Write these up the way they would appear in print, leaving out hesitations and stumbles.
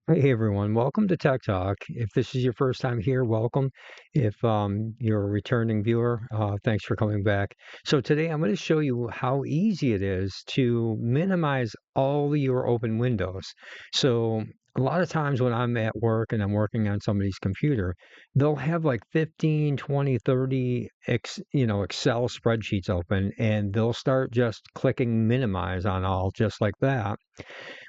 Hey everyone, welcome to Tech Talk. If this is your first time here, welcome. If you're a returning viewer, thanks for coming back. So today I'm going to show you how easy it is to minimize all your open windows. So a lot of times when I'm at work and I'm working on somebody's computer, they'll have like 15, 20, 30 Excel spreadsheets open and they'll start just clicking minimize on all just like that.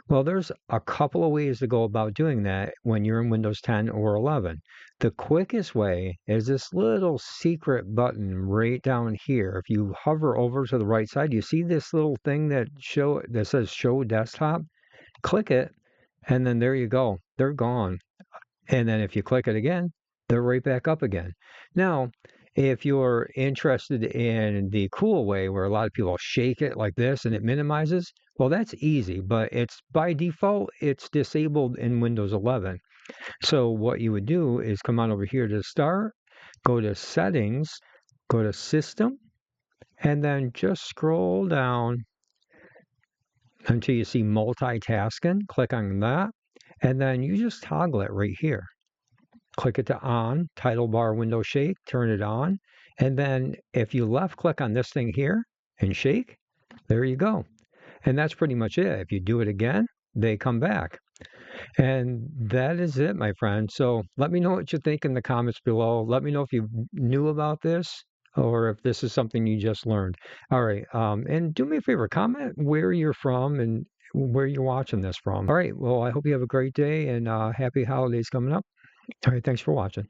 Well, there's a couple of ways to go about doing that when you're in Windows 10 or 11. The quickest way is this little secret button right down here. If you hover over to the right side, you see this little thing that says Show Desktop? Click it, and then there you go. They're gone. And then if you click it again, they're right back up again. Now, if you're interested in the cool way where a lot of people shake it like this and it minimizes, well, that's easy, but it's by default, it's disabled in Windows 11. So what you would do is come on over here to Start, go to Settings, go to System, and then just scroll down until you see Multitasking. Click on that, and then you just toggle it right here. Click it to on, title bar window shake, turn it on. And then if you left click on this thing here and shake, there you go. And that's pretty much it. If you do it again, they come back. And that is it, my friend. So let me know what you think in the comments below. Let me know if you knew about this or if this is something you just learned. All right. And do me a favor, comment where you're from and where you're watching this from. All right. Well, I hope you have a great day and happy holidays coming up. All right. Thanks for watching.